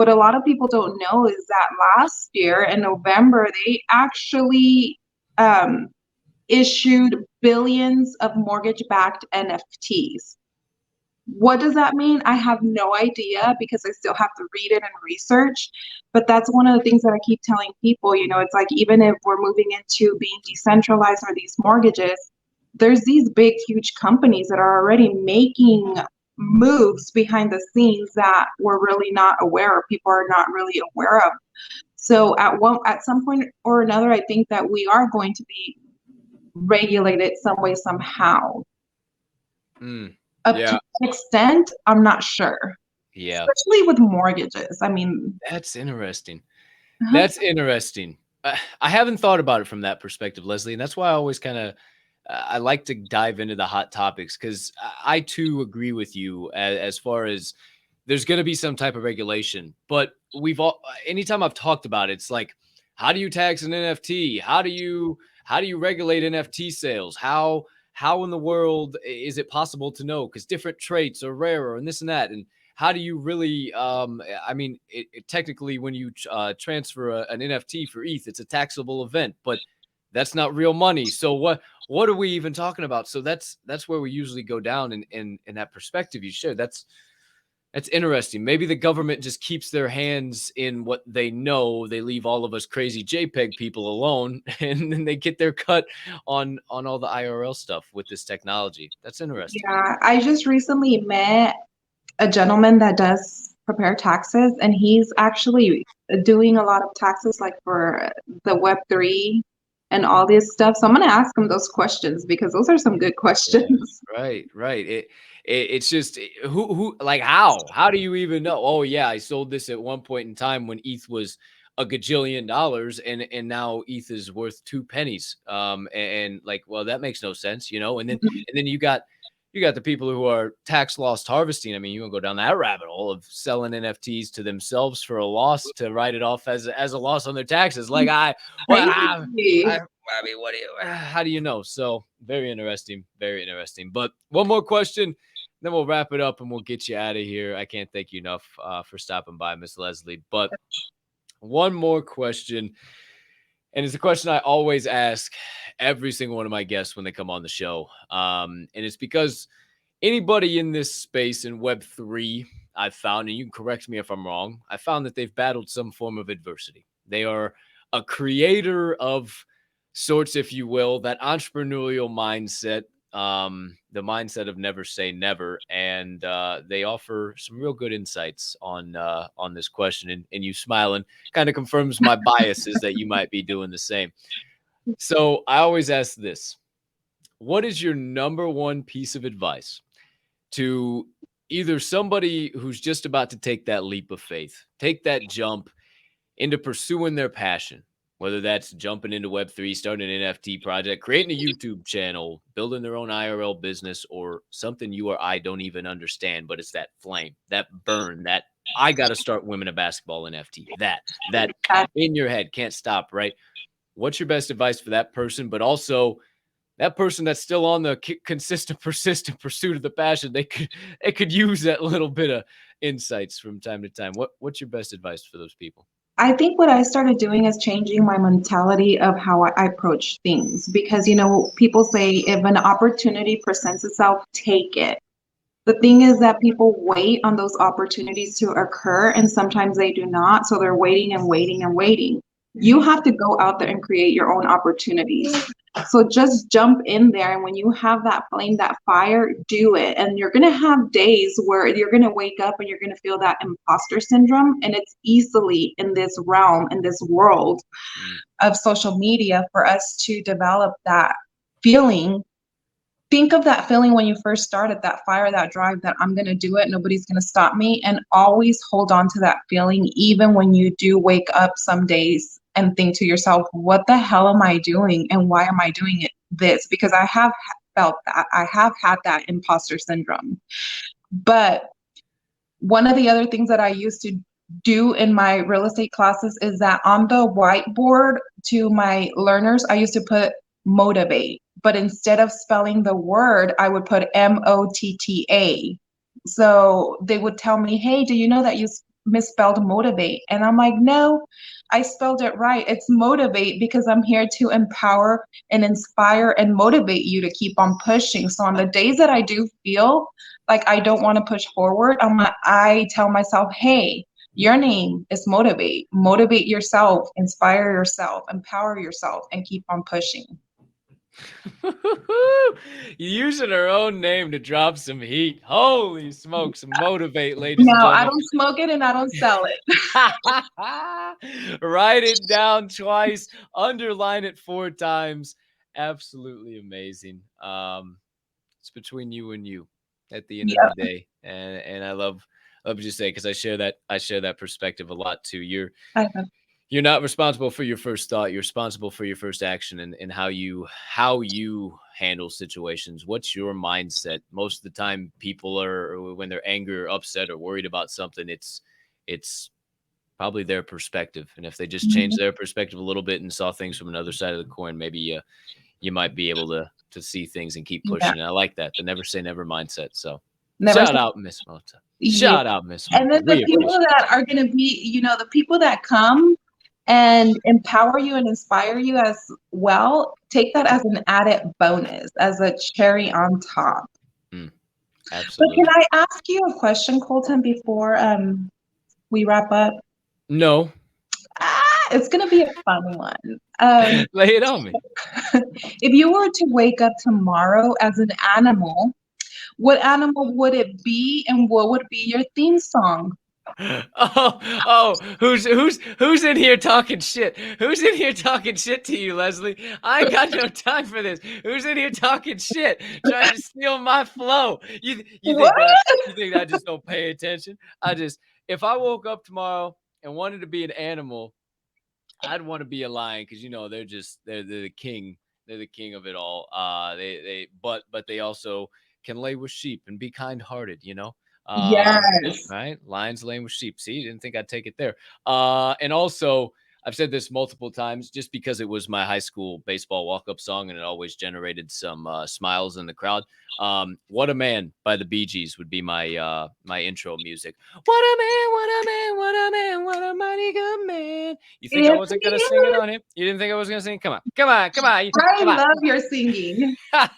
What a lot of people don't know is that last year in November, they actually um, issued billions of mortgage-backed NFTs. What does that mean? I have no idea because I still have to read it and research. But that's one of the things that I keep telling people. It's like even if we're moving into being decentralized or these mortgages, there's these big, huge companies that are already making moves behind the scenes that we're really not aware of, people are not really aware of. So at some point or another, I think that we are going to be regulated some way, somehow. Up to Yeah. an extent, I'm not sure. Yeah. Especially with mortgages. I mean, That's interesting. uh-huh. That's interesting. I haven't thought about it from that perspective, Leslie, and that's why I always kind of I like to dive into the hot topics because I too agree with you as far as there's going to be some type of regulation. But we've all anytime I've talked about it, it's like, how do you tax an NFT? How do you regulate NFT sales? How in the world is it possible to know? Because different traits are rarer and this and that. And how do you really I mean technically when you transfer an NFT for ETH, it's a taxable event, but that's not real money. So what are we even talking about? So that's where we usually go down in that perspective you shared. That's interesting. Maybe the government just keeps their hands in what they know. They leave all of us crazy JPEG people alone, and then they get their cut on all the IRL stuff with this technology. That's interesting. Yeah, I just recently met a gentleman that does prepare taxes, and he's actually doing a lot of taxes like for the Web3 and all this stuff. So I'm gonna ask him those questions because those are some good Yeah, questions. right. It's just who like how do you even know? Oh yeah, I sold this at one point in time when ETH was a gajillion dollars, and now ETH is worth 2 pennies. And like, well, that makes no sense, you know. And then you got the people who are tax loss harvesting. I mean, you can go down that rabbit hole of selling NFTs to themselves for a loss to write it off as a loss on their taxes. Like well, Crazy. I mean, what do you? How do you know? So very interesting, very interesting. But one more question, then we'll wrap it up and we'll get you out of here. I can't thank you enough for stopping by, Miss Leslie. But one more question, and it's a question I always ask every single one of my guests when they come on the show. And it's because anybody in this space in Web3, I've found, and you can correct me if I'm wrong, I found that they've battled some form of adversity. They are a creator of sorts, if you will, that entrepreneurial mindset, the mindset of never say never, and they offer some real good insights on this question. And you smiling kind of confirms my biases that you might be doing the same. So I always ask this: what is your number one piece of advice to either somebody who's just about to take that leap of faith, take that jump into pursuing their passion, whether that's jumping into Web3, starting an NFT project, creating a YouTube channel, building their own IRL business, or something you or I don't even understand, but it's that flame, that burn, that I got to start women of basketball NFT, that in your head can't stop, right? What's your best advice for that person? But also that person that's still on the consistent, persistent pursuit of the passion, they could use that little bit of insights from time to time. What's your best advice for those people? I think what I started doing is changing my mentality of how I approach things because, people say if an opportunity presents itself, take it. The thing is that people wait on those opportunities to occur, and sometimes they do not. So they're waiting and waiting and waiting. You have to go out there and create your own opportunities. So just jump in there. And when you have that flame, that fire, do it. And you're going to have days where you're going to wake up and you're going to feel that imposter syndrome. And it's easily in this realm, in this world of social media for us to develop that feeling. Think of that feeling when you first started, that fire, that drive, that I'm going to do it, nobody's going to stop me, and always hold on to that feeling even when you do wake up some days and think to yourself, what the hell am I doing and why am I doing this? Because I have felt that. I have had that imposter syndrome. But one of the other things that I used to do in my real estate classes is that on the whiteboard to my learners, I used to put motivate, but instead of spelling the word, I would put Motta. So they would tell me, hey, do you know that misspelled motivate. And I'm like, no, I spelled it right. It's motivate because I'm here to empower and inspire and motivate you to keep on pushing. So on the days that I do feel like I don't want to push forward, I tell myself, hey, your name is motivate. Motivate yourself, inspire yourself, empower yourself, and keep on pushing. Using her own name to drop some heat. Holy smokes, motivate, ladies and No, I gentlemen. don't smoke it and I don't sell it. Write it down twice, underline it 4 times. Absolutely amazing. It's between you and you at the end of Yeah. the day. And I love what you say, because I share that perspective a lot too. You're not responsible for your first thought. You're responsible for your first action, and how you handle situations. What's your mindset? Most of the time, people are, when they're angry or upset or worried about something, it's probably their perspective. And if they just change their perspective a little bit and saw things from another side of the coin, maybe you might be able to see things and keep Yeah. pushing. And I like that, the never say never mindset. So Never shout say out, Miss Motta. yeah. Shout out, Miss And Motta. then the We people appreciate that are going to be, the people that come and empower you and inspire you as well, take that as an added bonus, as a cherry on top. it. But can Absolutely. I ask you a question, Colton, before we wrap up? No. It's going to be a fun one. Lay it on me. If you were to wake up tomorrow as an animal, what animal would it be, and what would be your theme song? Who's in here talking shit? Who's in here talking shit to you, Leslie? I ain't got no time for this. Who's in here talking shit, trying to steal my flow? You What? think that I just don't pay attention? If I woke up tomorrow and wanted to be an animal, I'd want to be a lion, because they're the king. They're the king of it all. But they also can lay with sheep and be kind hearted. Yes. Right? Lions laying with sheep. See, you didn't think I'd take it there. And also, I've said this multiple times, just because it was my high school baseball walk-up song and it always generated some smiles in the crowd. "What a Man" by the Bee Gees would be my intro music. What a man, what a man, what a man, what a mighty good man. You think I Yes, wasn't gonna sing it yes. on him? You didn't think I was gonna sing? Come on, come on, come on, I come love your singing. on.